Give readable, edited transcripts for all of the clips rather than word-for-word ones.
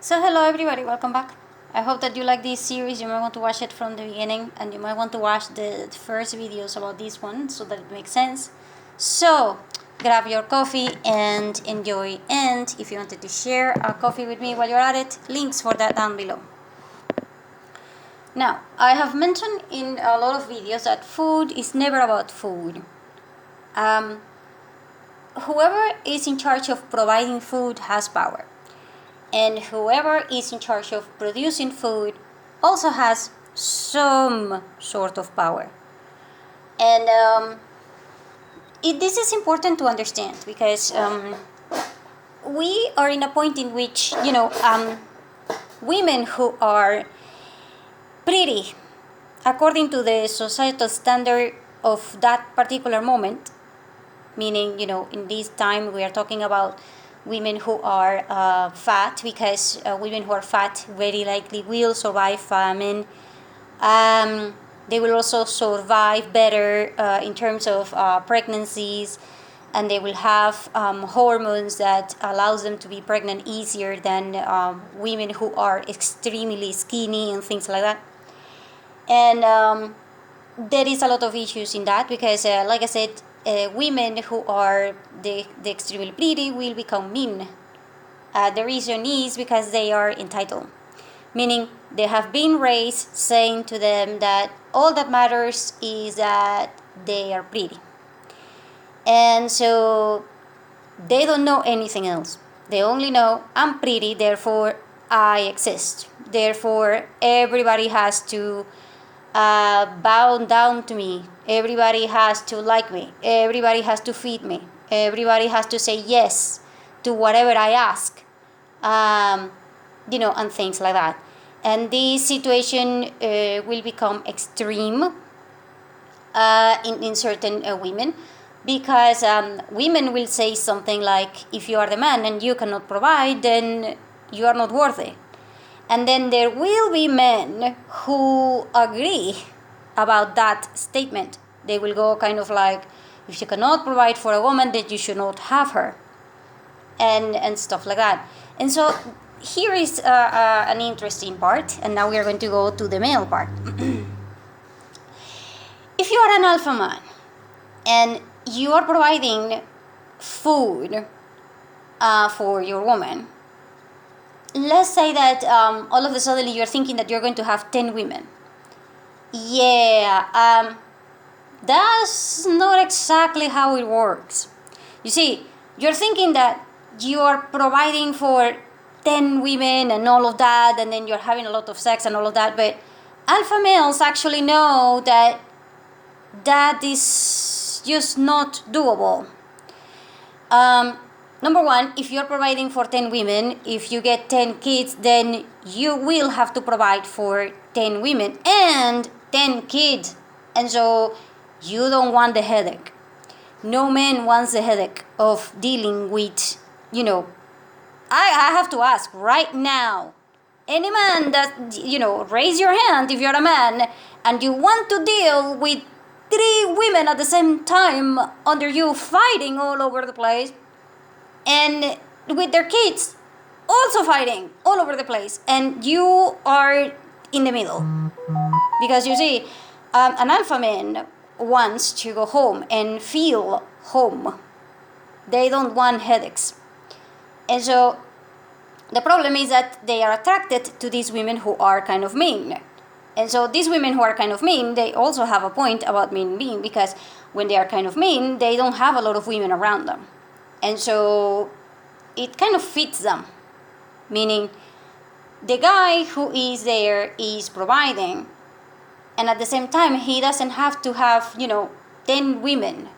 So hello everybody, welcome back. I hope that you like this series. You might want to watch it from the beginning and you might want to watch the first videos about this one so that it makes sense. So grab your coffee and enjoy, and if you wanted to share a coffee with me while you're at it, links for that down below. Now, I have mentioned in a lot of videos that food is never about food. Whoever is in charge of providing food has power. And whoever is in charge of producing food also has some sort of power. And this is important to understand because we are in a point in which, women who are pretty, according to the societal standard of that particular moment, meaning, in this time we are talking about women who are fat, because women who are fat very likely will survive famine. They will also survive better in terms of pregnancies, and they will have hormones that allows them to be pregnant easier than women who are extremely skinny and things like that. And there is a lot of issues in that because, like I said, women who are the extremely pretty will become mean. The reason is because they are entitled, meaning they have been raised saying to them that all that matters is that they are pretty. And so they don't know anything else. They only know I'm pretty, therefore I exist. Therefore everybody has to bow down to me. Everybody has to like me. Everybody has to feed me. Everybody has to say yes to whatever I ask, and things like that. And this situation will become extreme in certain women, because women will say something like, if you are the man and you cannot provide, then you are not worthy. And then there will be men who agree about that statement. They will go kind of like, if you cannot provide for a woman, then you should not have her, and stuff like that. And so here is an interesting part, and now we are going to go to the male part. If you are an alpha man and you are providing food for your woman, let's say that all of a sudden you're thinking that you're going to have 10 women. Yeah, that's not exactly how it works. You see, you're thinking that you are providing for 10 women and all of that, and then you're having a lot of sex and all of that, but alpha males actually know that that is just not doable. Number one, if you're providing for 10 women, if you get 10 kids, then you will have to provide for 10 women and 10 kids. And so you don't want the headache. No man wants the headache of dealing with, I have to ask right now, any man that, raise your hand if you're a man and you want to deal with 3 women at the same time under you fighting all over the place, and with their kids also fighting all over the place, and you are in the middle. Because you see, an alpha man wants to go home and feel home. They don't want headaches. And so the problem is that they are attracted to these women who are kind of mean. And so these women who are kind of mean, they also have a point about being, because when they are kind of mean, they don't have a lot of women around them. And so it kind of fits them, meaning the guy who is there is providing, and at the same time he doesn't have to have 10 women.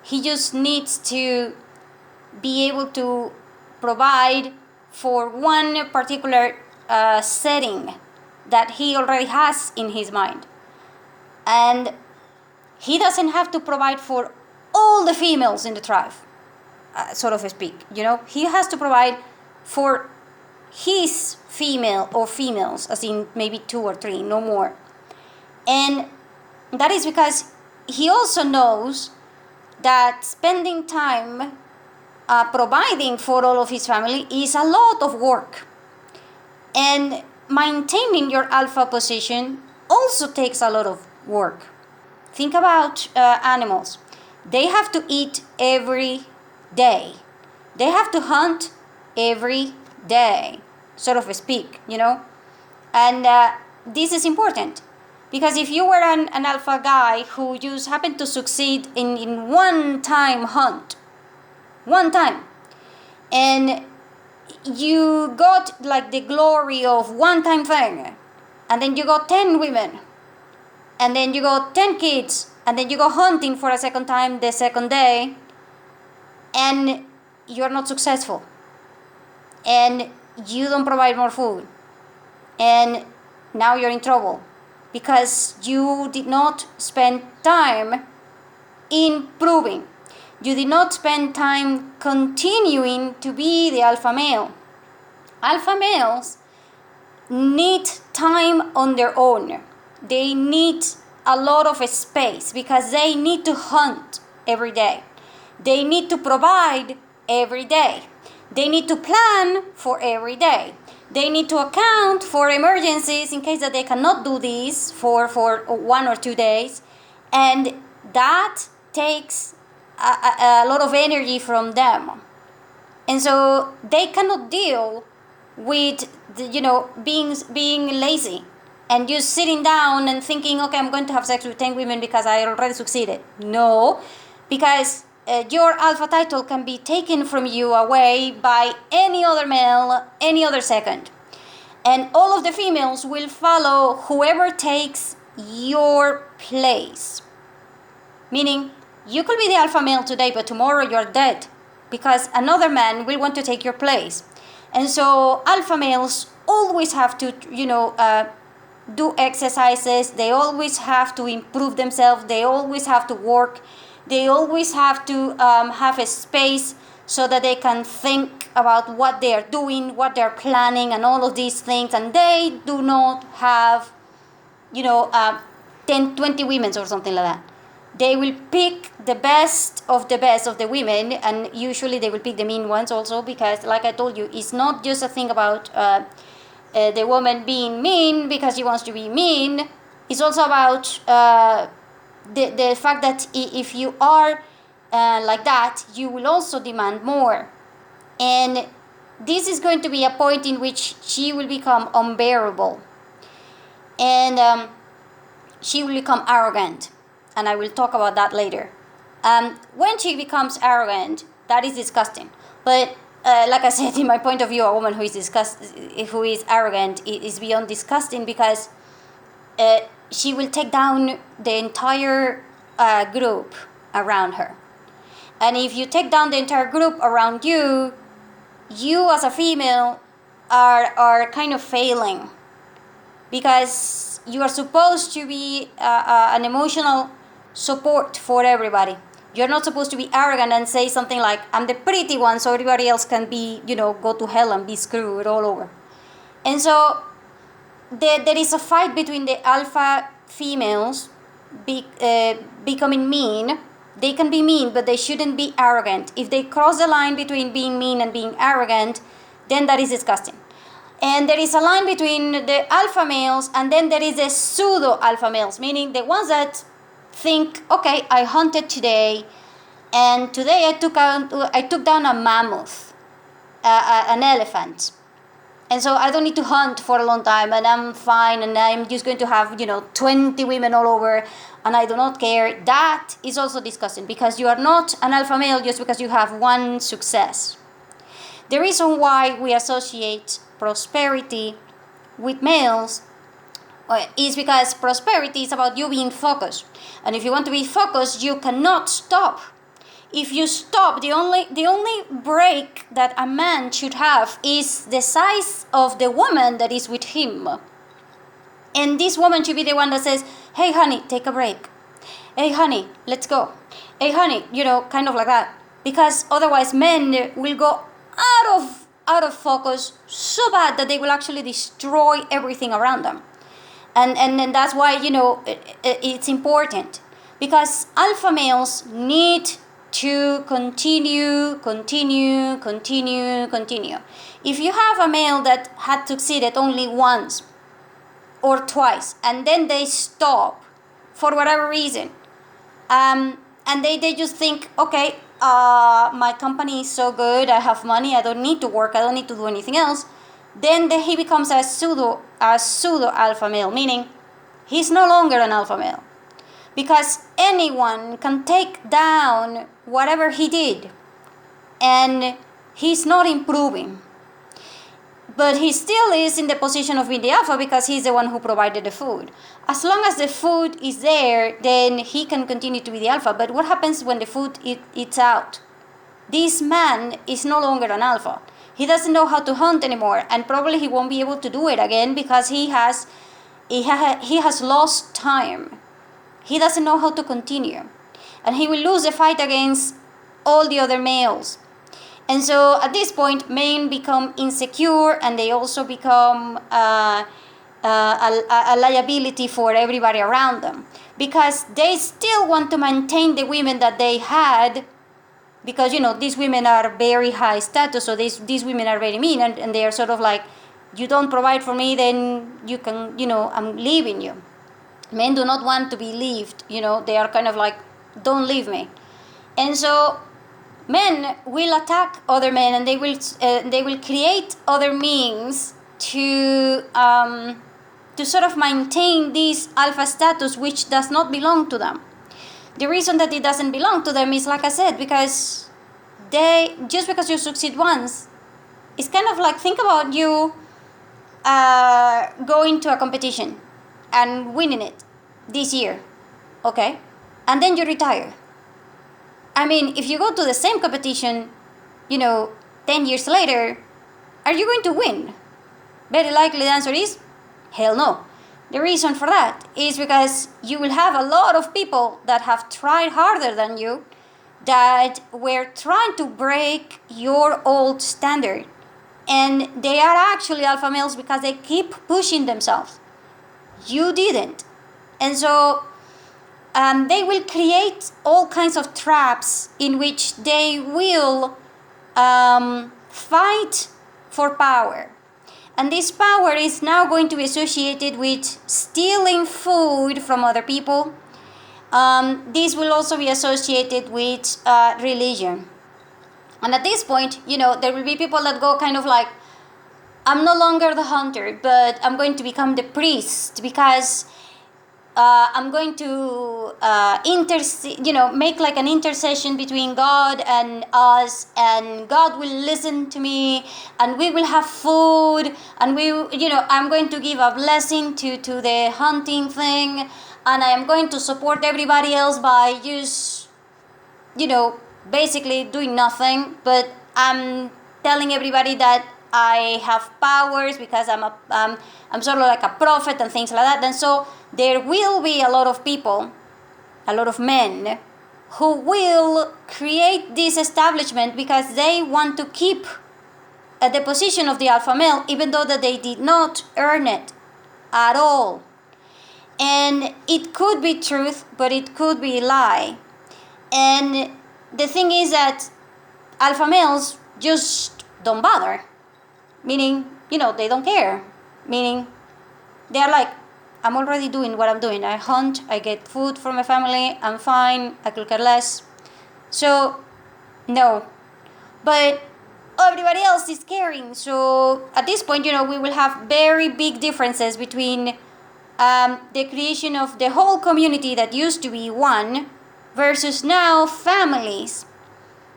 He just needs to be able to provide for one particular setting that he already has in his mind, and he doesn't have to provide for all the females in the tribe. So to speak, he has to provide for his female or females, as in maybe 2 or 3, no more. And that is because he also knows that spending time providing for all of his family is a lot of work. And maintaining your alpha position also takes a lot of work. Think about animals. They have to eat every day. They have to hunt every day, sort of speak, And this is important. Because if you were an alpha guy who just happened to succeed in one-time hunt, one time, and you got like the glory of one-time thing, and then you got 10 women, and then you got 10 kids, and then you go hunting for a second time the second day, and you're not successful, and you don't provide more food, and now you're in trouble because you did not spend time improving. You did not spend time continuing to be the alpha male. Alpha males need time on their own. They need a lot of space because they need to hunt every day. They need to provide every day. They need to plan for every day. They need to account for emergencies in case that they cannot do this for 1 or 2 days. And that takes a lot of energy from them. And so they cannot deal with being lazy and just sitting down and thinking, okay, I'm going to have sex with 10 women because I already succeeded. No, because your alpha title can be taken from you away by any other male, any other second. And all of the females will follow whoever takes your place. Meaning, you could be the alpha male today, but tomorrow you're dead because another man will want to take your place. And so alpha males always have to, do exercises. They always have to improve themselves. They always have to work. They always have to have a space so that they can think about what they are doing, what they're planning, and all of these things. And they do not have, 10, 20 women or something like that. They will pick the best of the women, and usually they will pick the mean ones also because, like I told you, it's not just a thing about the woman being mean because she wants to be mean. It's also about the fact that if you are like that, you will also demand more. And this is going to be a point in which she will become unbearable. And she will become arrogant. And I will talk about that later. When she becomes arrogant, that is disgusting. But like I said, in my point of view, a woman who is arrogant is beyond disgusting because she will take down the entire group around her. And if you take down the entire group around you, you as a female are kind of failing because you are supposed to be an emotional support for everybody. You're not supposed to be arrogant and say something like, I'm the pretty one so everybody else can be, go to hell and be screwed all over. And so there is a fight between the alpha females becoming mean. They can be mean, but they shouldn't be arrogant. If they cross the line between being mean and being arrogant, then that is disgusting. And there is a line between the alpha males and then there is the pseudo alpha males, meaning the ones that think, okay, I hunted today, and today I took down a mammoth, an elephant, and so I don't need to hunt for a long time, and I'm fine, and I'm just going to have 20 women all over, and I do not care. That is also disgusting because you are not an alpha male just because you have one success. The reason why we associate prosperity with males is because prosperity is about you being focused. And if you want to be focused, you cannot stop. If you stop, the only break that a man should have is the size of the woman that is with him. And this woman should be the one that says, hey honey, take a break. Hey honey, let's go. Hey honey, kind of like that. Because otherwise men will go out of focus so bad that they will actually destroy everything around them. And that's why, it's important. Because alpha males need to continue. If you have a male that had succeeded only once or twice and then they stop for whatever reason, and they just think, okay, my company is so good, I have money, I don't need to work, I don't need to do anything else, then he becomes a pseudo alpha male, meaning he's no longer an alpha male, because anyone can take down whatever he did and he's not improving. But he still is in the position of being the alpha because he's the one who provided the food. As long as the food is there, then he can continue to be the alpha. But what happens when the food eats out? This man is no longer an alpha. He doesn't know how to hunt anymore, and probably he won't be able to do it again because he has lost time. He doesn't know how to continue, and he will lose the fight against all the other males. And so at this point, men become insecure, and they also become a liability for everybody around them, because they still want to maintain the women that they had, because these women are very high status, so these women are very mean, and they are sort of like, you don't provide for me, then you can, I'm leaving you. Men do not want to be leaved, they are kind of like, don't leave me. And so men will attack other men, and they will create other means to sort of maintain this alpha status, which does not belong to them. The reason that it doesn't belong to them is, like I said, because just because you succeed once, it's kind of like, think about you going to a competition and winning it this year, okay, and then you retire. I mean, if you go to the same competition, 10 years later, are you going to win? Very likely the answer is, hell no. The reason for that is because you will have a lot of people that have tried harder than you, that were trying to break your old standard. And they are actually alpha males because they keep pushing themselves. You didn't. And so they will create all kinds of traps in which they will fight for power. And this power is now going to be associated with stealing food from other people. This will also be associated with religion. And at this point, there will be people that go kind of like, I'm no longer the hunter, but I'm going to become the priest, because I'm going to make like an intercession between God and us, and God will listen to me, and we will have food, and I'm going to give a blessing to the hunting thing, and I am going to support everybody else by just, basically doing nothing, but I'm telling everybody that I have powers because I'm sort of like a prophet and things like that. And so there will be a lot of people, a lot of men, who will create this establishment because they want to keep the position of the alpha male, even though that they did not earn it at all. And it could be truth, but it could be a lie. And the thing is that alpha males just don't bother. Meaning, they don't care. Meaning, they're like, I'm already doing what I'm doing. I hunt, I get food for my family, I'm fine, I could care less. So, no. But everybody else is caring. So, at this point, we will have very big differences between the creation of the whole community that used to be one versus now families.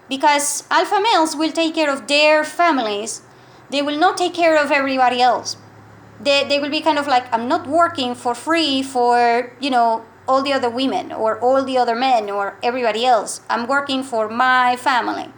Because alpha males will take care of their families. They will not take care of everybody else. They will be kind of like, I'm not working for free for, all the other women or all the other men or everybody else. I'm working for my family,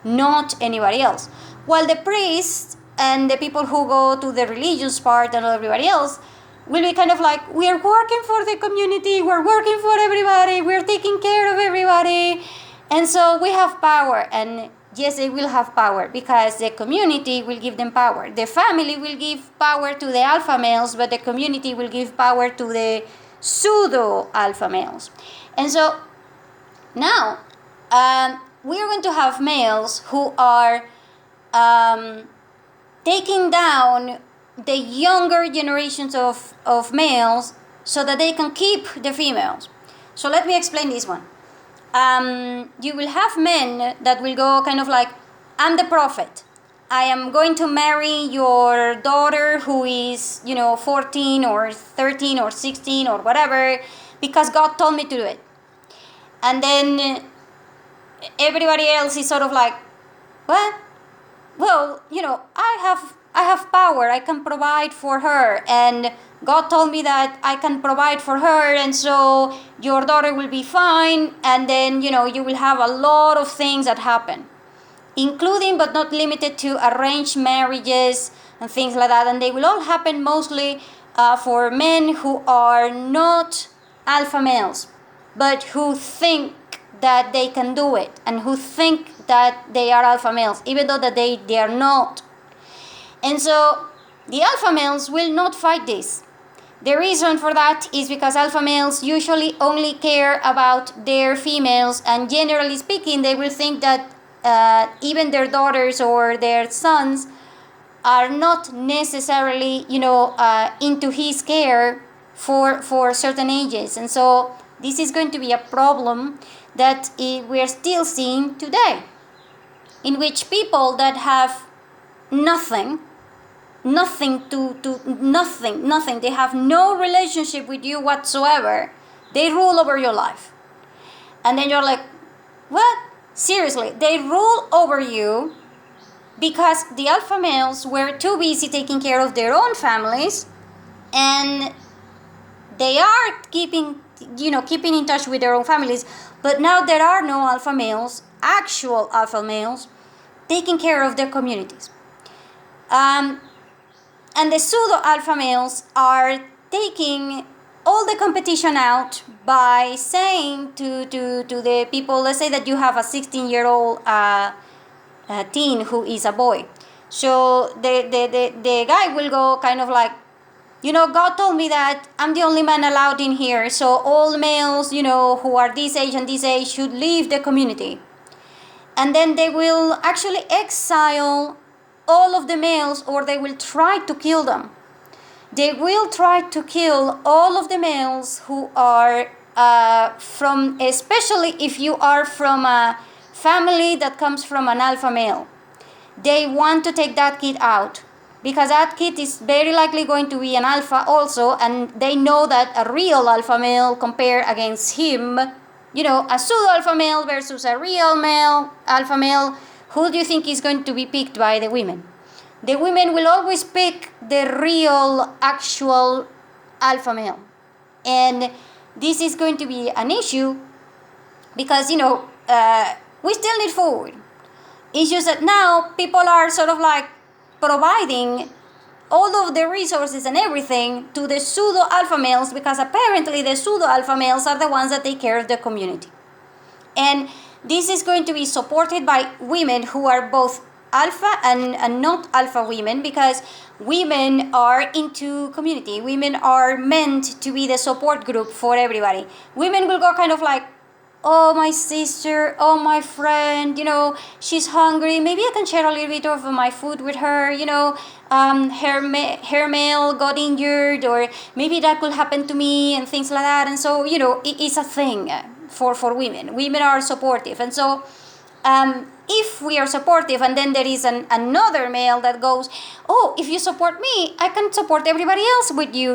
not anybody else. While the priests and the people who go to the religious part and everybody else will be kind of like, we're working for the community, we're working for everybody, we're taking care of everybody. And so we have power, and yes, they will have power because the community will give them power. The family will give power to the alpha males, but the community will give power to the pseudo alpha males. And so now we're going to have males who are taking down the younger generations of males so that they can keep the females. So let me explain this one. You will have men that will go kind of like, I'm the prophet. I am going to marry your daughter who is, 14 or 13 or 16 or whatever, because God told me to do it. And then everybody else is sort of like, what? Well, I have power. I can provide for her, and God told me that I can provide for her, and so your daughter will be fine. And then you will have a lot of things that happen, including but not limited to arranged marriages and things like that. And they will all happen mostly for men who are not alpha males, but who think that they can do it, and who think that they are alpha males, even though that they are not. And so the alpha males will not fight this. The reason for that is because alpha males usually only care about their females, and generally speaking, they will think that even their daughters or their sons are not necessarily, into his care for certain ages. And so this is going to be a problem that we are still seeing today, in which people that have nothing, they have no relationship with you whatsoever, they rule over your life. And then you're like, what? Seriously, they rule over you because the alpha males were too busy taking care of their own families, and they are keeping in touch with their own families, but now there are no alpha males, actual alpha males, taking care of their communities. And the pseudo alpha males are taking all the competition out by saying to the people, let's say that you have a 16-year-old teen who is a boy. So the guy will go kind of like, God told me that I'm the only man allowed in here, so all males, who are this age and this age should leave the community. And then they will actually exile all of the males, or they will try to kill them. They will try to kill all of the males who are from, especially if you are from a family that comes from an alpha male. They want to take that kid out, because that kid is very likely going to be an alpha also, and they know that a real alpha male compared against him, a pseudo alpha male versus a real male alpha male, who do you think is going to be picked by the women? The women will always pick the real, actual alpha male. And this is going to be an issue because, we still need food. It's just that now people are sort of like providing all of the resources and everything to the pseudo alpha males, because apparently the pseudo alpha males are the ones that take care of the community. And this is going to be supported by women who are both alpha and not alpha women, because women are into community. Women are meant to be the support group for everybody. Women will go kind of like, oh, my sister, oh, my friend, she's hungry. Maybe I can share a little bit of my food with her, her male got injured, or maybe that could happen to me, and things like that. And so, it's a thing for women. Women are supportive. And so if we are supportive, and then there is another male that goes, oh, if you support me, I can support everybody else with you.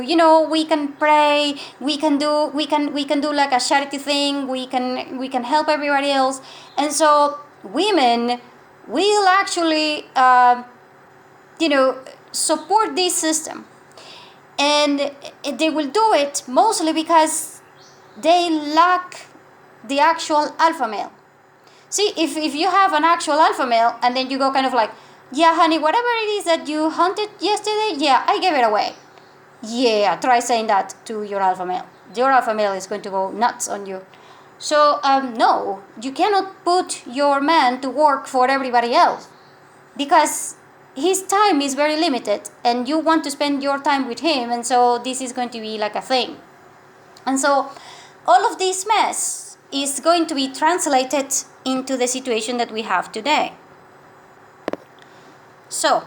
We can pray, we can do like a charity thing, we can help everybody else. And so women will actually support this system, and they will do it mostly because they lack the actual alpha male. See, if you have an actual alpha male, and then you go kind of like, yeah, honey, whatever it is that you hunted yesterday, yeah, I gave it away. Yeah, try saying that to your alpha male. Your alpha male is going to go nuts on you. So, no, you cannot put your man to work for everybody else, because his time is very limited, and you want to spend your time with him, and so this is going to be like a thing. And so all of this mess is going to be translated into the situation that we have today. So,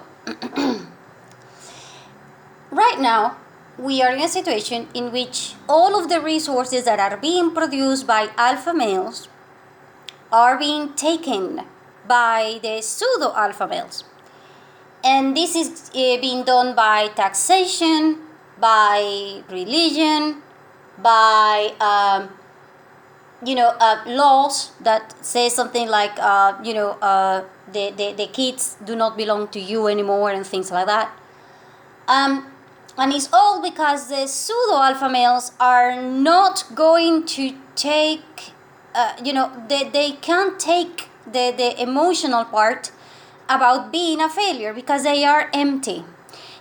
right now, we are in a situation in which all of the resources that are being produced by alpha males are being taken by the pseudo alpha males. And this is being done by taxation, by religion, by laws that say something like the kids do not belong to you anymore and things like that. And it's all because the pseudo alpha males are not going to take they can't take the emotional part about being a failure because they are empty.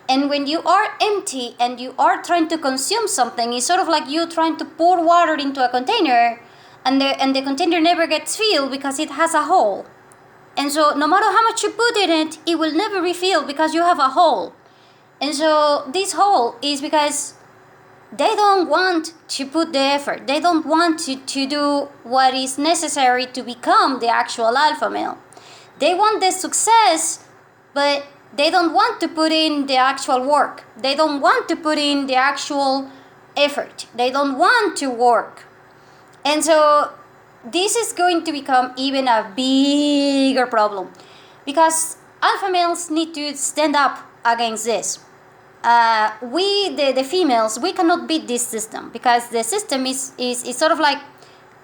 And when you are empty and you are trying to consume something, it's sort of like you trying to pour water into a container, and the container never gets filled because it has a hole. And so no matter how much you put in it, it will never refill because you have a hole. And so this hole is because they don't want to put the effort. They don't want to do what is necessary to become the actual alpha male. They want the success, but they don't want to put in the actual work. They don't want to put in the actual effort. They don't want to work. And so this is going to become even a bigger problem because alpha males need to stand up against this. We, the females, we cannot beat this system because the system is sort of like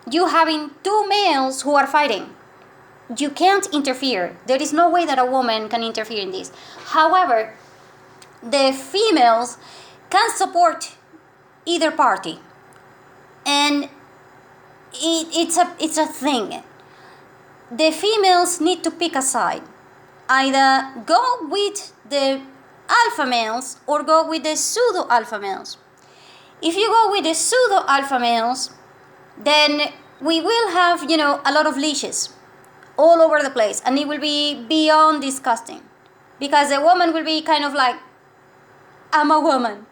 you having two males who are fighting. You can't interfere. There is no way that a woman can interfere in this. However, the females can support either party. And it's a thing. The females need to pick a side. Either go with the alpha males or go with the pseudo alpha males. If you go with the pseudo alpha males, then we will have, a lot of leashes all over the place, and it will be beyond disgusting because the woman will be kind of like, I'm a woman,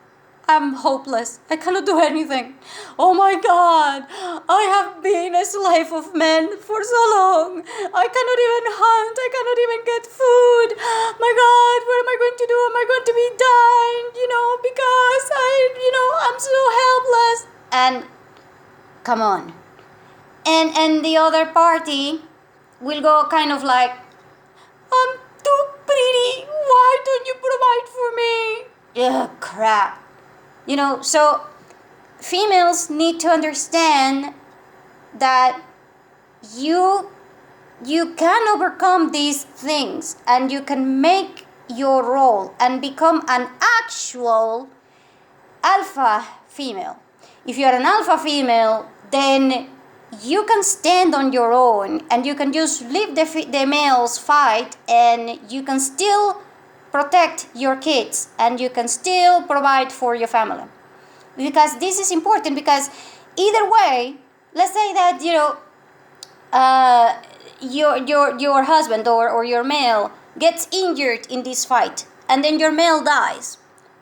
I'm hopeless, I cannot do anything. Oh my God, I have been a slave of men for so long. I cannot even hunt, I cannot even get food. My God, what am I going to do? Am I going to be dying? Because I'm so helpless. And come on. And the other party will go kind of like, I'm too pretty, why don't you provide for me? Ugh, crap. So females need to understand that you can overcome these things and you can make your role and become an actual alpha female. If you are an alpha female, then you can stand on your own and you can just leave the males fight, and you can still protect your kids and you can still provide for your family. Because this is important, because either way, let's say that your husband or your male gets injured in this fight and then your male dies.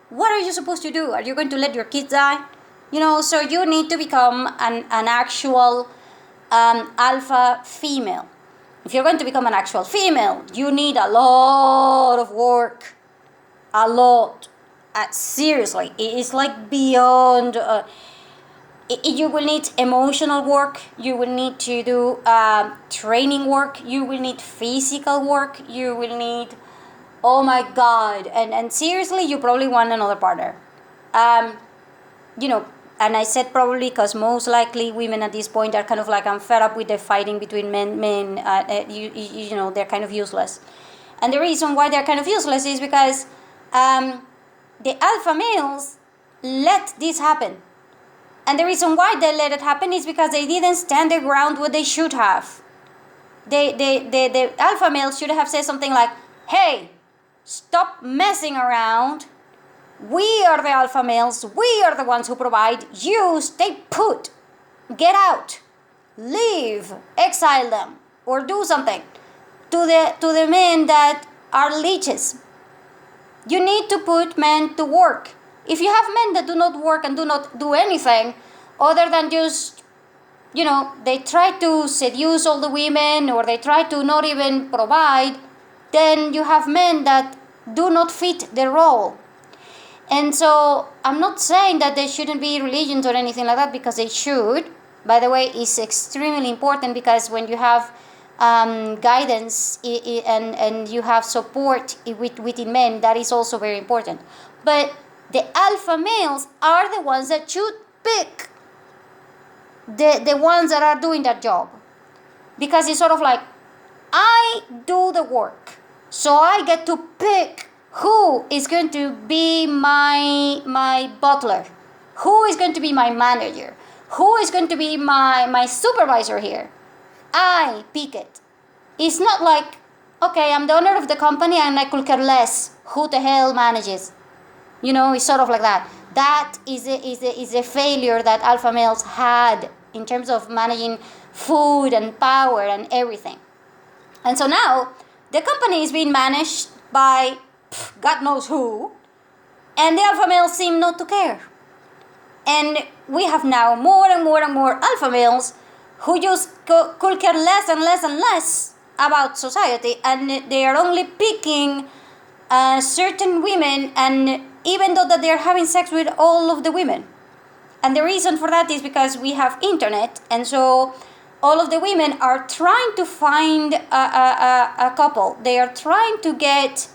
What are you supposed to do? Are you going to let your kids die? So you need to become an actual alpha female. If you're going to become an actual female, you need a lot of work. A lot. Seriously, it is like beyond. You will need emotional work. You will need to do training work. You will need physical work. You will need, oh my God. And seriously, you probably want another partner. And I said probably because most likely women at this point are kind of like, I'm fed up with the fighting between men. They're kind of useless. And the reason why they're kind of useless is because the alpha males let this happen. And the reason why they let it happen is because they didn't stand their ground what they should have. The alpha males should have said something like, hey, stop messing around. We are the alpha males. We are the ones who provide. You stay put. Get out. Leave. Exile them. Or do something to the men that are leeches. You need to put men to work. If you have men that do not work and do not do anything other than just they try to seduce all the women, or they try to not even provide, then you have men that do not fit the role. And so I'm not saying that there shouldn't be religions or anything like that, because they should. By the way, it's extremely important, because when you have guidance and you have support within men, that is also very important. But the alpha males are the ones that should pick the ones that are doing that job, because it's sort of like, I do the work, so I get to pick who is going to be my butler, who is going to be my manager, who is going to be my supervisor here. I pick it. It's not like, okay, I'm the owner of the company and I could care less who the hell manages. It's sort of like that. That is a failure that alpha males had in terms of managing food and power and everything. And so now the company is being managed by God knows who, and the alpha males seem not to care. And we have now more and more and more alpha males who just could care less and less and less about society, and they are only picking certain women, and even though that they are having sex with all of the women. And the reason for that is because we have internet, and so all of the women are trying to find a couple. They are trying to get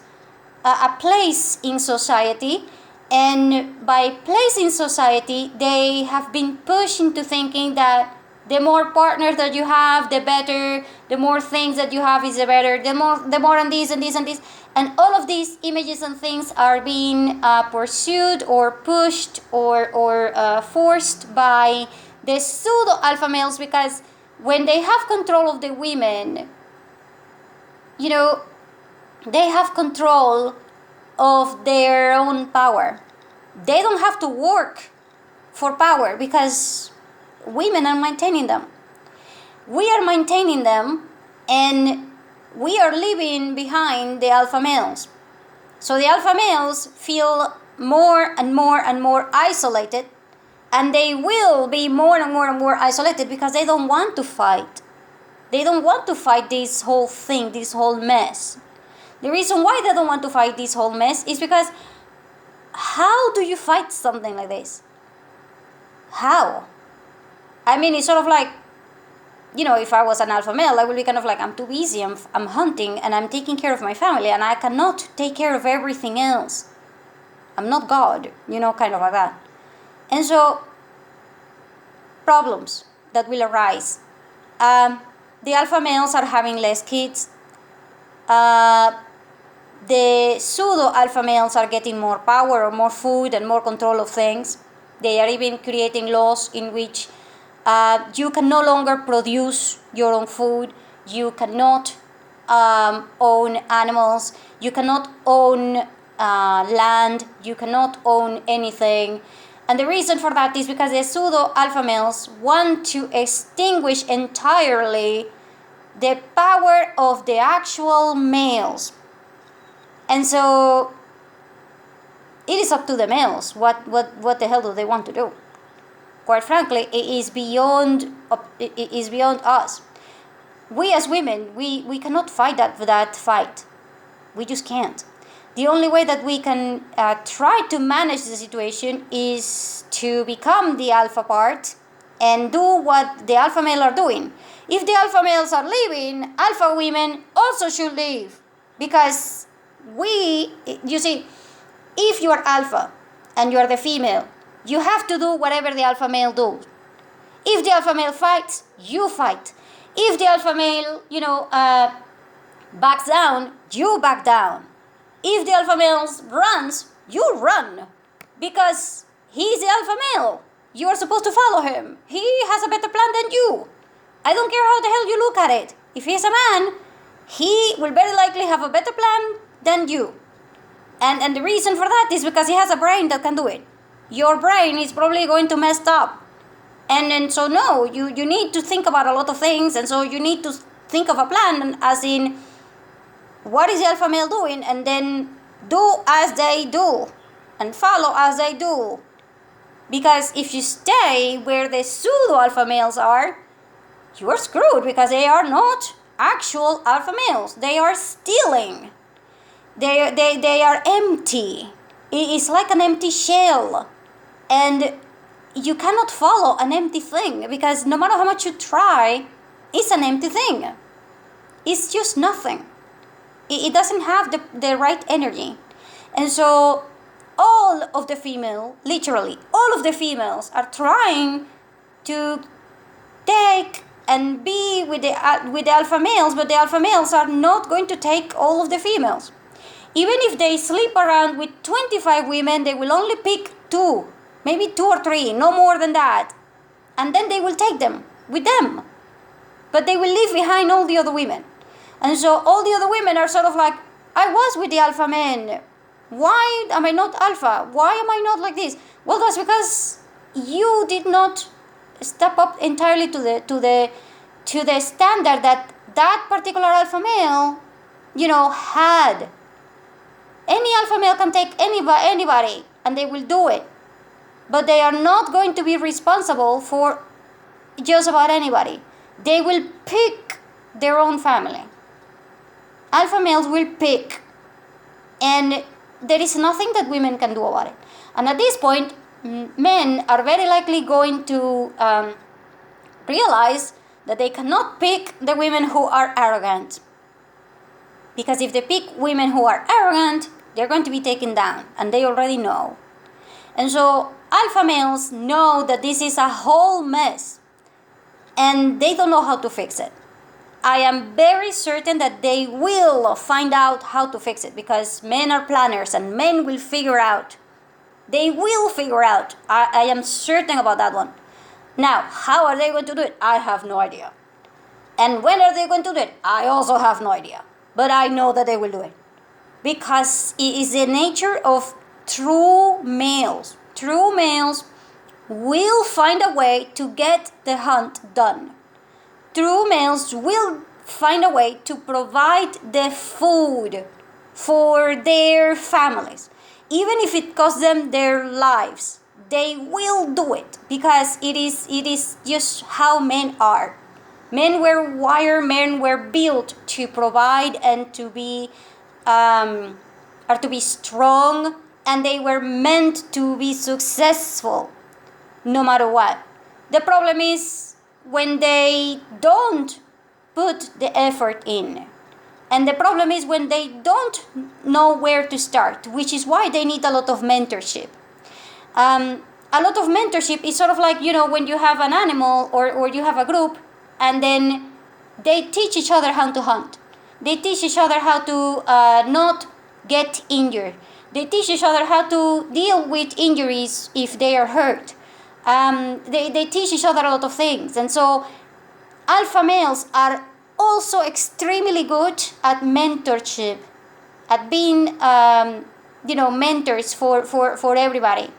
a place in society, and by place in society, they have been pushed into thinking that the more partners that you have, the better. The more things that you have is the better. The more and this and this and this. And all of these images and things are being pursued or pushed or forced by the pseudo alpha males, because when they have control of the women, they have control of their own power. They don't have to work for power, because women are maintaining them. We are maintaining them, and we are leaving behind the alpha males. So the alpha males feel more and more and more isolated, and they will be more and more and more isolated because they don't want to fight. They don't want to fight this whole thing, this whole mess. The reason why they don't want to fight this whole mess is because how do you fight something like this? How? I mean, it's sort of like, if I was an alpha male, I would be kind of like, I'm too busy, I'm hunting, and I'm taking care of my family, and I cannot take care of everything else. I'm not God, kind of like that. And so, problems that will arise. The alpha males are having less kids. The pseudo alpha males are getting more power or more food and more control of things. They are even creating laws in which you can no longer produce your own food. You cannot own animals. You cannot own land. You cannot own anything. And the reason for that is because the pseudo alpha males want to extinguish entirely the power of the actual males. And so it is up to the males. What the hell do they want to do? Quite frankly, it is beyond us. We as women, we cannot fight that fight. We just can't. The only way that we can try to manage the situation is to become the alpha part and do what the alpha male are doing. If the alpha males are leaving, alpha women also should leave. Because you see, if you are alpha and you are the female, you have to do whatever the alpha male does. If the alpha male fights, you fight. If the alpha male, backs down, you back down. If the alpha male runs, you run. Because he's the alpha male. You are supposed to follow him. He has a better plan than you. I don't care how the hell you look at it. If he's a man, he will very likely have a better plan than you. And the reason for that is because he has a brain that can do it. Your brain is probably going to mess up. And so no, you need to think about a lot of things, and so you need to think of a plan, as in, what is the alpha male doing, and then do as they do, and follow as they do. Because if you stay where the pseudo alpha males are, you are screwed, because they are not actual alpha males. They are stealing. They are empty. It's like an empty shell. And you cannot follow an empty thing, because no matter how much you try, it's an empty thing. It's just nothing. It doesn't have the right energy. And so all of the female, literally, all of the females are trying to take and be with the alpha males, but the alpha males are not going to take all of the females. Even if they sleep around with 25 women, they will only pick 2, maybe 2 or 3, no more than that. And then they will take them with them. But they will leave behind all the other women. And so all the other women are sort of like, I was with the alpha men. Why am I not alpha? Why am I not like this? Well, that's because you did not step up entirely to the standard that particular alpha male, had. Any alpha male can take anybody, and they will do it. But they are not going to be responsible for just about anybody. They will pick their own family. Alpha males will pick. And there is nothing that women can do about it. And at this point, men are very likely going to realize that they cannot pick the women who are arrogant. Because if they pick women who are arrogant, they're going to be taken down. And they already know. And so alpha males know that this is a whole mess. And they don't know how to fix it. I am very certain that they will find out how to fix it, because men are planners and men will figure out. They will figure out. I am certain about that one. Now, how are they going to do it? I have no idea. And when are they going to do it? I also have no idea. But I know that they will do it. Because it is the nature of true males. True males will find a way to get the hunt done. True males will find a way to provide the food for their families. Even if it costs them their lives, they will do it, because it is just how men are. Men were wired, men were built to provide and to be strong, and they were meant to be successful no matter what. The problem is when they don't put the effort in. And the problem is when they don't know where to start, which is why they need a lot of mentorship. A lot of mentorship is sort of like, when you have an animal or you have a group, and then they teach each other how to hunt. They teach each other how to not get injured. They teach each other how to deal with injuries if they are hurt. They teach each other a lot of things. And so alpha males are also extremely good at mentorship, at being, mentors for everybody.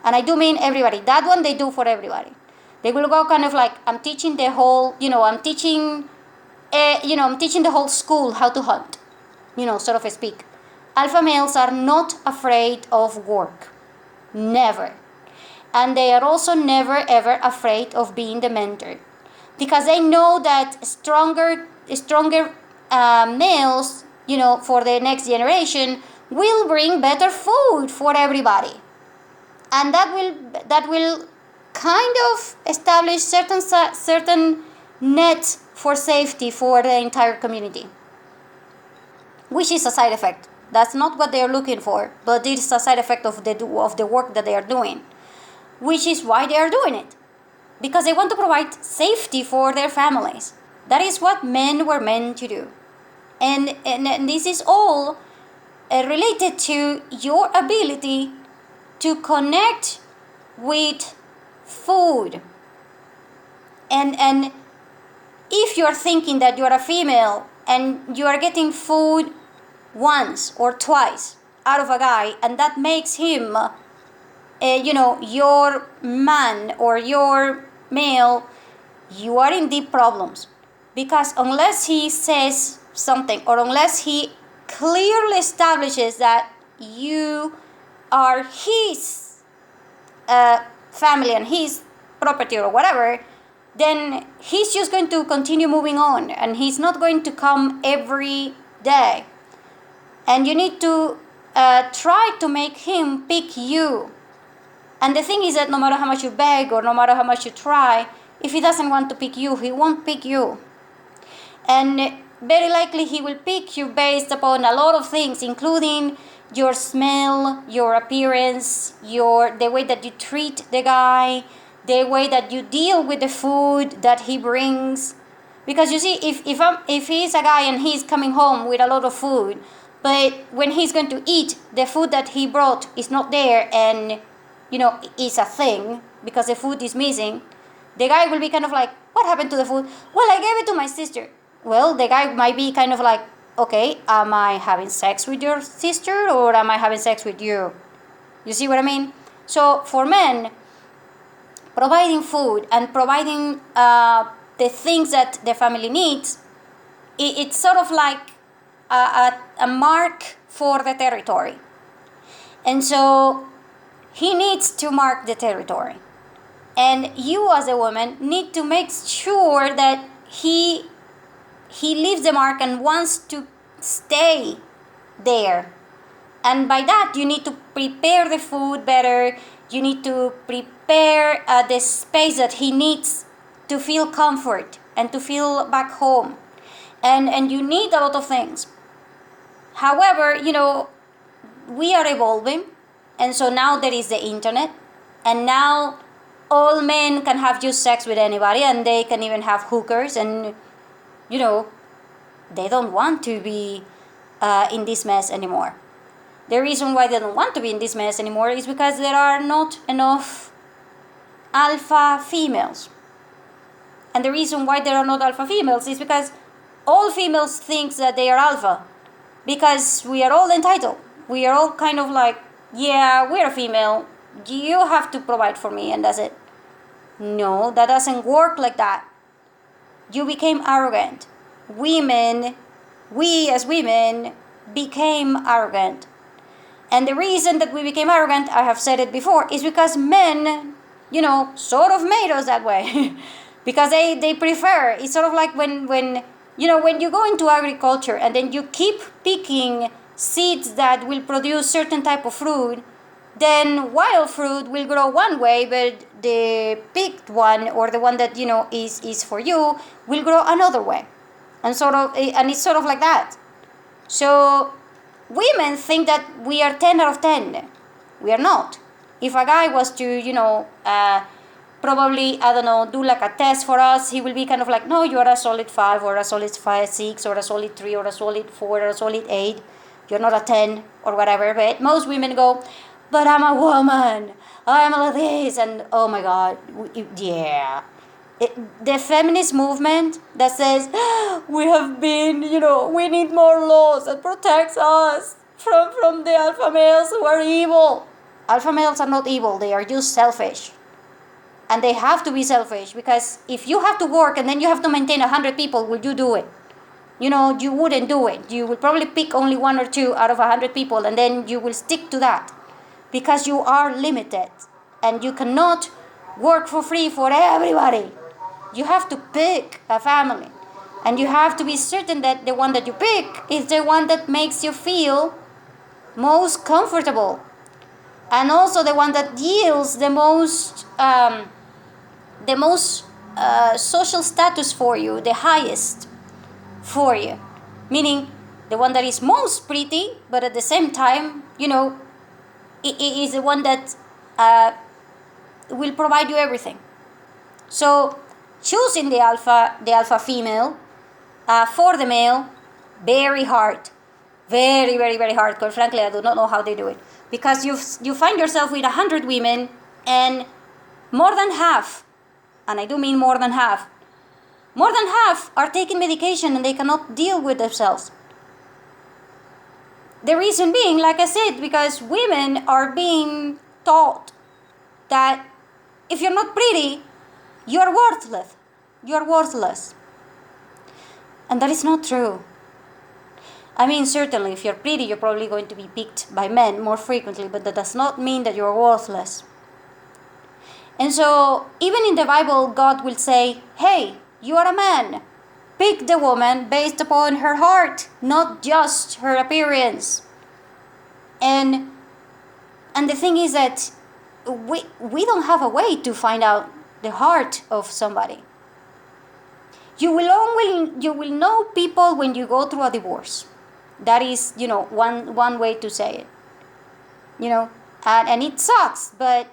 And I do mean everybody. That one they do for everybody. They will go kind of like, I'm teaching the whole, I'm teaching the whole school how to hunt, sort of speak. Alpha males are not afraid of work. Never. And they are also never ever afraid of being the mentor. Because they know that stronger males, for the next generation, will bring better food for everybody. And that will kind of establish certain net for safety for the entire community, which is a side effect. That's not what they are looking for, but it is a side effect of the work that they are doing, which is why they are doing it, because they want to provide safety for their families. That is what men were meant to do, and this is all related to your ability to connect with food. And if you are thinking that you are a female and you are getting food once or twice out of a guy, and that makes him your man or your male, you are in deep problems. Because unless he says something, or unless he clearly establishes that you are his family and his property or whatever, then he's just going to continue moving on, and he's not going to come every day. And you need to try to make him pick you. And the thing is that no matter how much you beg or no matter how much you try, if he doesn't want to pick you, he won't pick you. And very likely he will pick you based upon a lot of things, including your smell, your appearance, the way that you treat the guy, the way that you deal with the food that he brings. Because you see, if he's a guy and he's coming home with a lot of food, but when he's going to eat, the food that he brought is not there, and is a thing because the food is missing, the guy will be kind of like, what happened to the food? Well, I gave it to my sister. Well, the guy might be kind of like, okay, am I having sex with your sister or am I having sex with you? You see what I mean? So for men, providing food and providing the things that the family needs, it's sort of like a mark for the territory. And so he needs to mark the territory. And you as a woman need to make sure that he leaves the mark and wants to stay there. And by that, you need to prepare the food better. You need to prepare the space that he needs to feel comfort and to feel back home. And you need a lot of things. However, we are evolving. And so now there is the internet. And now all men can have just sex with anybody. And they can even have hookers. And, they don't want to be in this mess anymore. The reason why they don't want to be in this mess anymore is because there are not enough alpha females. And the reason why there are not alpha females is because all females think that they are alpha. Because we are all entitled. We are all kind of like, yeah, we're a female. You have to provide for me and that's it. No, that doesn't work like that. You became arrogant. We as women became arrogant. And the reason that we became arrogant, I have said it before, is because men, sort of made us that way. Because they prefer, it's sort of like when you go into agriculture and then you keep picking seeds that will produce certain type of fruit, then wild fruit will grow one way, but the picked one or the one that is for you will grow another way. And it's sort of like that. So women think that we are 10 out of 10. We are not. If a guy was to, probably, I don't know, do like a test for us, he will be kind of like, no, you are a solid 5 or a solid 5, 6 or a solid 3 or a solid 4 or a solid 8. You're not a 10 or whatever. But most women go, but I'm a woman. I'm like this. And oh my God, yeah. The feminist movement that says we have been, we need more laws that protects us from the alpha males who are evil. Alpha males are not evil. They are just selfish. And they have to be selfish because if you have to work and then you have to maintain 100 people, will you do it? You wouldn't do it. You will probably pick only 1 or 2 out of 100 people and then you will stick to that because you are limited and you cannot work for free for everybody. You have to pick a family and you have to be certain that the one that you pick is the one that makes you feel most comfortable and also the one that yields the most social status for you, the highest for you, meaning the one that is most pretty, but at the same time, it is the one that will provide you everything. So choosing the alpha female for the male, very hard, very, very, very hard. Because frankly, I do not know how they do it. Because you find yourself with 100 women, and more than half, and I do mean more than half are taking medication and they cannot deal with themselves. The reason being, like I said, because women are being taught that if you're not pretty, you're worthless. You're worthless. And that is not true. I mean, certainly, if you're pretty, you're probably going to be picked by men more frequently, but that does not mean that you're worthless. And so even in the Bible, God will say, hey, you are a man. Pick the woman based upon her heart, not just her appearance. And the thing is that we don't have a way to find out the heart of somebody. You will know people when you go through a divorce. That is, one way to say it. And it sucks, but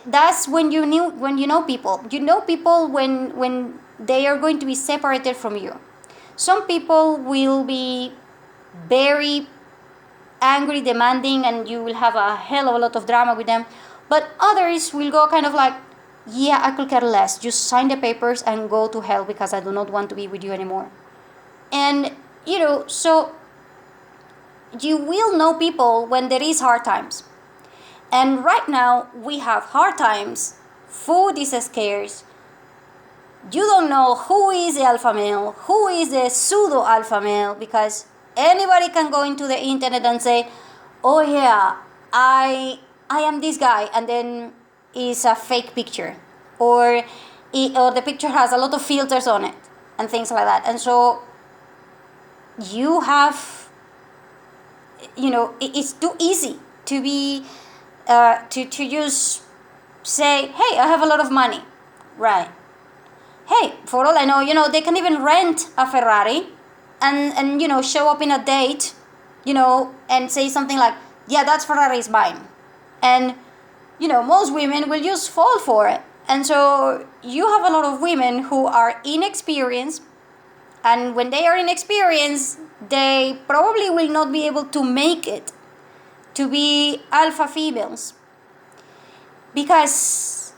that's when you know people. You know people when they are going to be separated from you. Some people will be very angry, demanding, and you will have a hell of a lot of drama with them. But others will go kind of like, yeah, I could care less. Just sign the papers and go to hell because I do not want to be with you anymore. And, so you will know people when there is hard times. And right now, we have hard times. Food is scarce. You don't know who is the alpha male, who is the pseudo alpha male, because anybody can go into the internet and say, oh yeah, I am this guy, and then it's a fake picture, or the picture has a lot of filters on it and things like that. And so you have, it's too easy to be to just say, hey, I have a lot of money, right? Hey, for all I know, they can even rent a Ferrari and show up in a date, and say something like, yeah, that Ferrari is mine. And, most women will just fall for it. And so you have a lot of women who are inexperienced, and when they are inexperienced, they probably will not be able to make it to be alpha females, because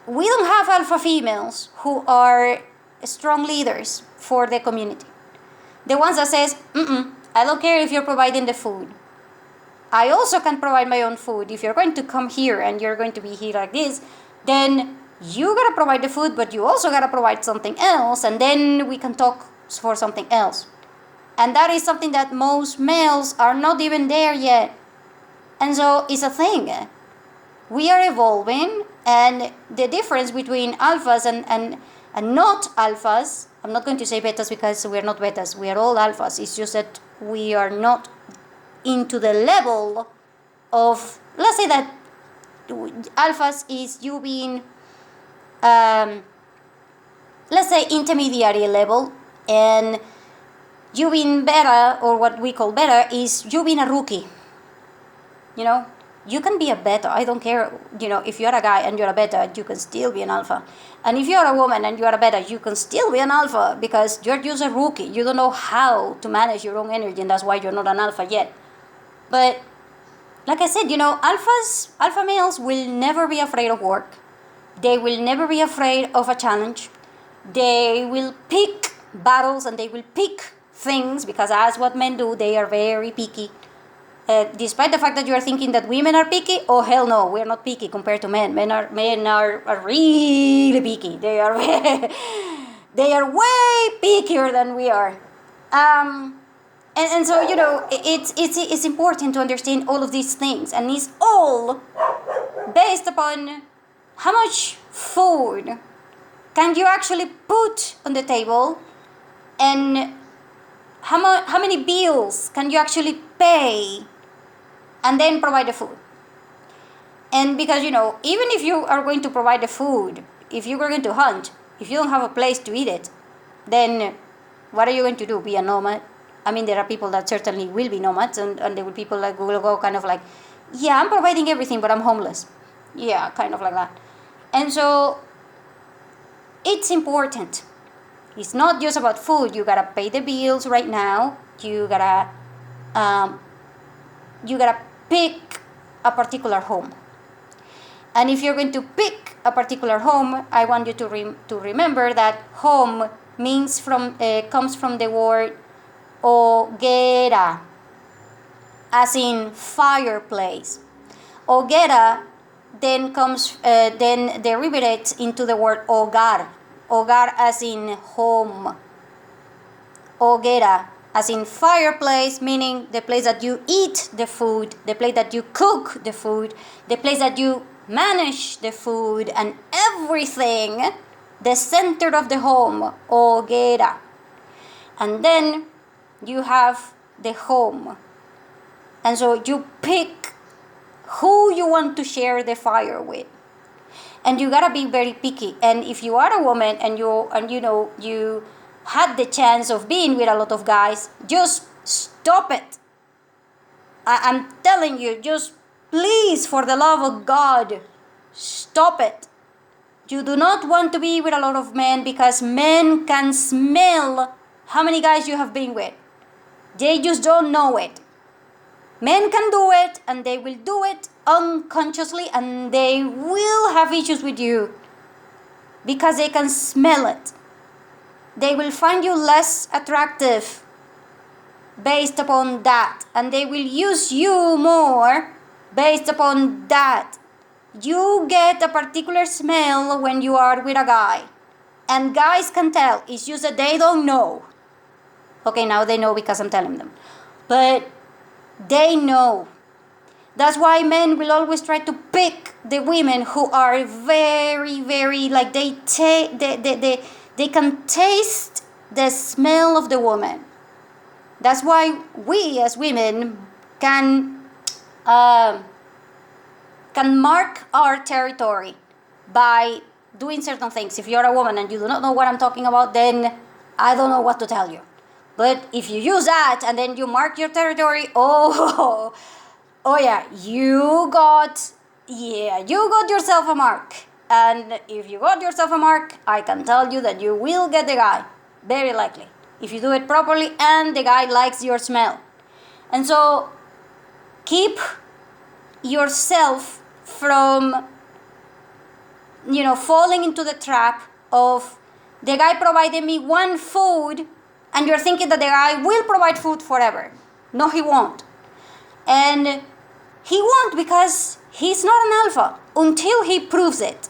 we don't have alpha females who are strong leaders for the community. The ones that says, I don't care if you're providing the food. I also can provide my own food. If you're going to come here and you're going to be here like this, then you gotta provide the food, but you also gotta provide something else, and then we can talk for something else. And that is something that most males are not even there yet. And so it's a thing. We are evolving, and the difference between alphas and not alphas, I'm not going to say betas because we're not betas, we are all alphas. It's just that we are not into the level of, let's say that alphas is you being, let's say intermediary level, and you being beta, or what we call beta, is you being a rookie. You can be a beta. I don't care. If you're a guy and you're a beta, you can still be an alpha. And if you're a woman and you're a beta, you can still be an alpha, because you're just a rookie. You don't know how to manage your own energy, and that's why you're not an alpha yet. But like I said, alpha males will never be afraid of work. They will never be afraid of a challenge. They will pick battles and they will pick things, because that's what men do. They are very picky. Despite the fact that you are thinking that women are picky, oh hell no, we are not picky compared to men. Men are really picky. They are they are way pickier than we are. And so it's important to understand all of these things, and it's all based upon how much food can you actually put on the table, and how many bills can you actually pay, and then provide the food. And because, even if you are going to provide the food, if you are going to hunt, if you don't have a place to eat it, then what are you going to do? Be a nomad? I mean, there are people that certainly will be nomads, and there will be people that will go kind of like, yeah, I'm providing everything, but I'm homeless. Yeah, kind of like that. And so it's important. It's not just about food. You gotta pay the bills right now. You gotta pick a particular home. And if you're going to pick a particular home, I want you to remember that home comes from the word hoguera, as in fireplace. Hoguera then derivates into the word hogar. Hogar as in home. Hoguera as in fireplace, meaning the place that you eat the food, the place that you cook the food, the place that you manage the food and everything, the center of the home, hoguera. And then you have the home. And so you pick who you want to share the fire with. And you gotta be very picky. And if you are a woman and you had the chance of being with a lot of guys, just stop it. I'm telling you, just please, for the love of God, stop it. You do not want to be with a lot of men because men can smell how many guys you have been with. They just don't know it. Men can do it, and they will do it unconsciously, and they will have issues with you because they can smell it. They will find you less attractive based upon that, and they will use you more based upon that. You get a particular smell when you are with a guy, and guys can tell. It's just that they don't know. Okay, now they know because I'm telling them, but they know. That's why men will always try to pick the women who are very, very, like they can taste the smell of the woman. That's why we as women can mark our territory by doing certain things. If you're a woman and you do not know what I'm talking about, then I don't know what to tell you. But if you use that and then you mark your territory, oh yeah, you got yourself a mark. And if you got yourself a mark, I can tell you that you will get the guy, very likely, if you do it properly and the guy likes your smell. And so keep yourself from falling into the trap of the guy provided me one food, and you're thinking that the guy will provide food forever. No, he won't. And he won't because he's not an alpha until he proves it.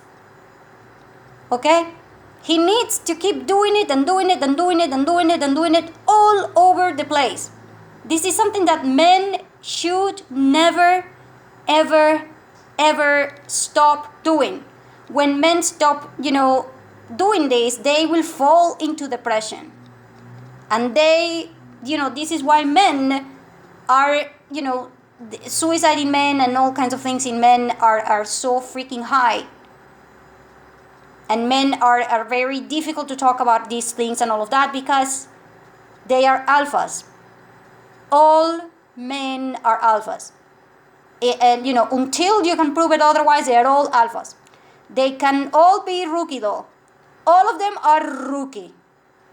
Okay? He needs to keep doing it and doing it and doing it and doing it and doing it all over the place. This is something that men should never, ever, ever stop doing. When men stop, doing this, they will fall into depression. And this is why men are, suicide in men and all kinds of things in men are so freaking high. And men are very difficult to talk about these things and all of that because they are alphas. All men are alphas. And, until you can prove it otherwise, they are all alphas. They can all be rookie though. All of them are rookie.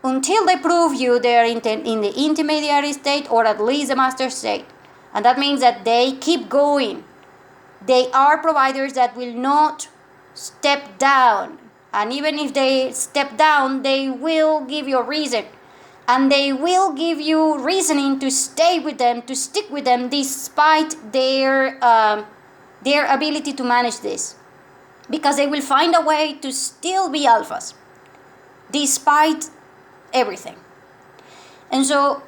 Until they prove you they're in the intermediary state or at least the master state. And that means that they keep going. They are providers that will not step down. And even if they step down, they will give you a reason. And they will give you reasoning to stay with them, to stick with them, despite their ability to manage this. Because they will find a way to still be alphas, despite everything. And so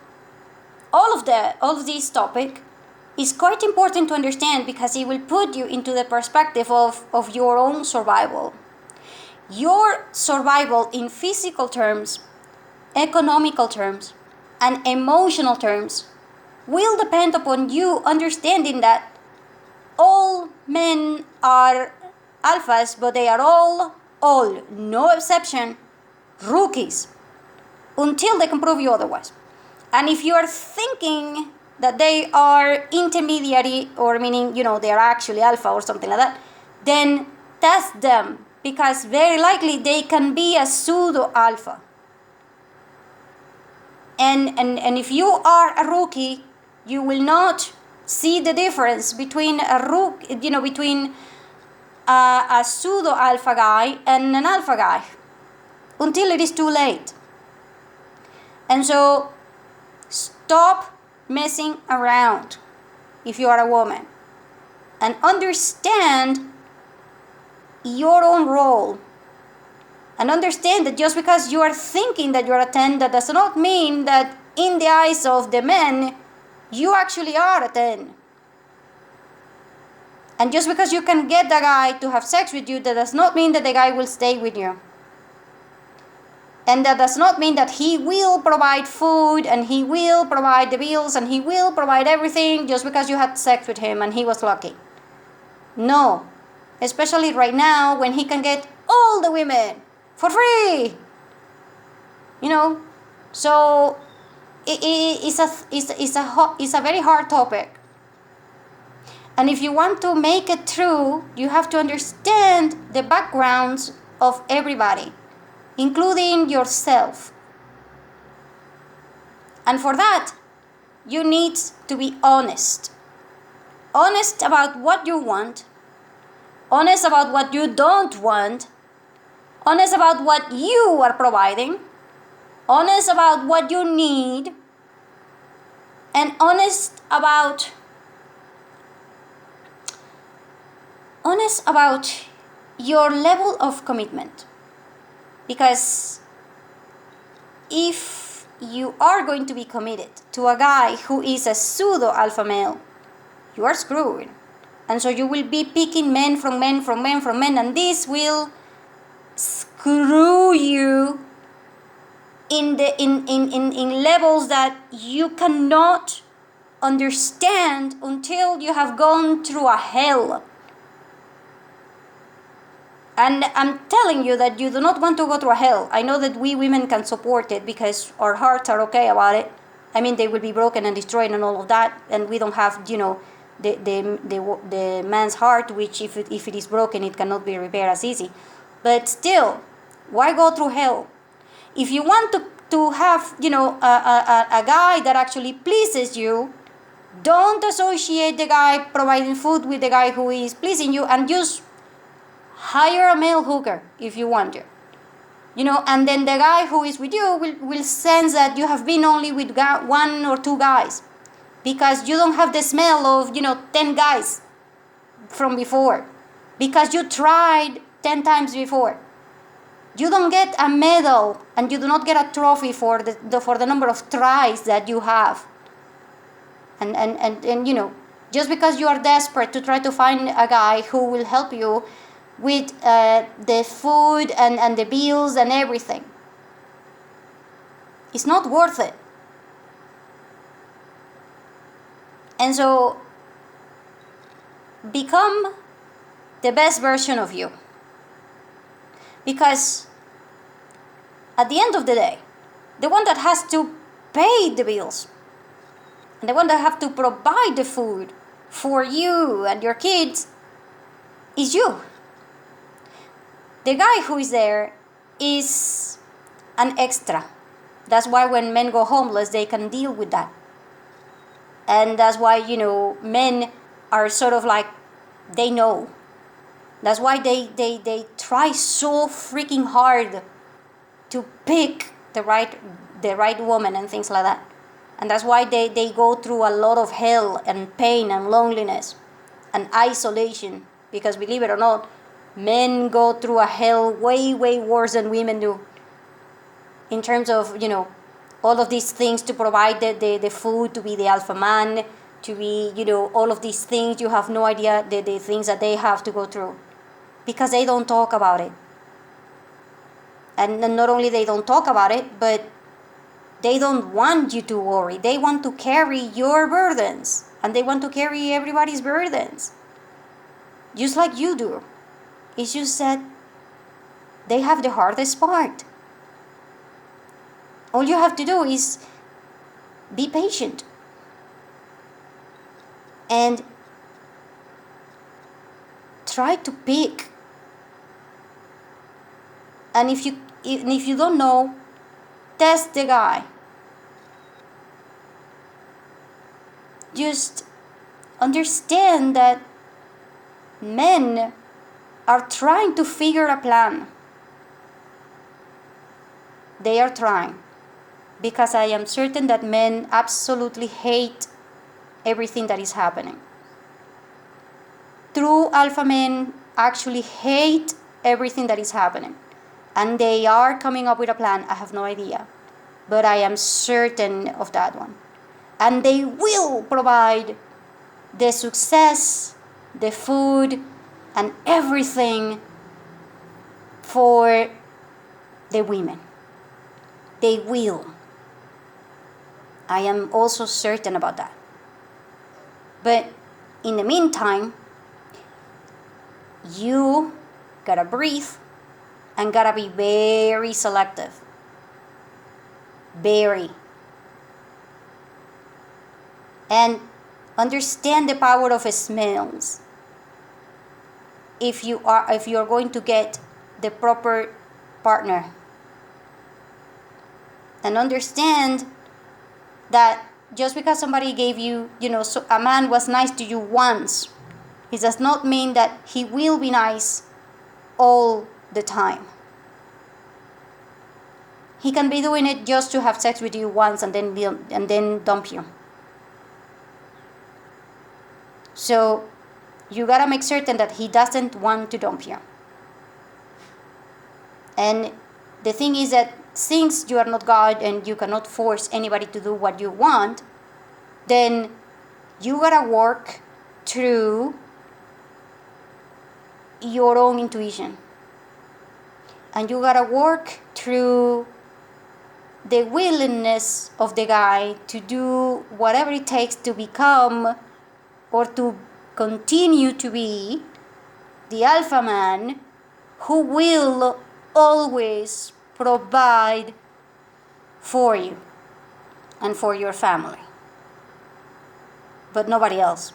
all of this topic is quite important to understand because it will put you into the perspective of your own survival. Your survival in physical terms, economical terms, and emotional terms will depend upon you understanding that all men are alphas, but they are all, no exception, rookies, until they can prove you otherwise. And if you are thinking that they are intermediary, or meaning, they are actually alpha or something like that, then test them, because very likely they can be a pseudo-alpha. And if you are a rookie, you will not see the difference between between a pseudo-alpha guy and an alpha guy until it is too late. And so stop messing around if you are a woman and understand your own role. And understand that just because you are thinking that you're a 10, that does not mean that in the eyes of the men, you actually are a 10. And just because you can get the guy to have sex with you, that does not mean that the guy will stay with you. And that does not mean that he will provide food and he will provide the bills and he will provide everything just because you had sex with him and he was lucky. No. Especially right now when he can get all the women for free. You know? So it's a very hard topic. And if you want to make it true, you have to understand the backgrounds of everybody, including yourself. And for that, you need to be honest. Honest about what you want, honest about what you don't want, honest about what you are providing, honest about what you need, and honest about your level of commitment. Because if you are going to be committed to a guy who is a pseudo alpha male, you are screwed. And so you will be picking men from men from men from men, and this will screw you in levels that you cannot understand until you have gone through a hell. And I'm telling you that you do not want to go through a hell. I know that we women can support it because our hearts are okay about it. I mean, they will be broken and destroyed and all of that, and we don't have, the man's heart, which if it is broken, it cannot be repaired as easy. But still, why go through hell? If you want to have, a guy that actually pleases you, don't associate the guy providing food with the guy who is pleasing you, and just hire a male hooker if you want to. And then the guy who is with you will sense that you have been only with one or two guys, because you don't have the smell of 10 guys from before, because you tried 10 times before. You don't get a medal and you do not get a trophy for the number of tries that you have. And just because you are desperate to try to find a guy who will help you with the food and the bills and everything, it's not worth it. And so become the best version of you, because at the end of the day, the one that has to pay the bills and the one that have to provide the food for you and your kids is you. The guy who is there is an extra. That's why when men go homeless, they can deal with that. And that's why, men are sort of like, they know. That's why they try so freaking hard to pick the right woman and things like that. And that's why they go through a lot of hell and pain and loneliness and isolation. Because believe it or not, men go through a hell way, way worse than women do. In terms of, all of these things to provide the food, to be the alpha man, to be, all of these things. You have no idea the things that they have to go through. Because they don't talk about it. And not only they don't talk about it, but they don't want you to worry. They want to carry your burdens. And they want to carry everybody's burdens. Just like you do. It's just that they have the hardest part. All you have to do is be patient. And try to pick. And if you don't know, test the guy. Just understand that men are trying to figure a plan. They are trying. Because I am certain that men absolutely hate everything that is happening. True alpha men actually hate everything that is happening. And they are coming up with a plan. I have no idea. But I am certain of that one. And they will provide the success the food, and everything for the women. They will. I am also certain about that. But in the meantime, you gotta breathe and gotta be very selective. Very. And understand the power of smells. If you're going to get the proper partner. And understand that just because somebody gave you, so a man was nice to you once, it does not mean that he will be nice all the time. He can be doing it just to have sex with you once and then dump you. So you gotta make certain that he doesn't want to dump you. And the thing is that since you are not God and you cannot force anybody to do what you want, then you gotta work through your own intuition. And you gotta work through the willingness of the guy to do whatever it takes to become or to continue to be the alpha man who will always provide for you and for your family, but nobody else.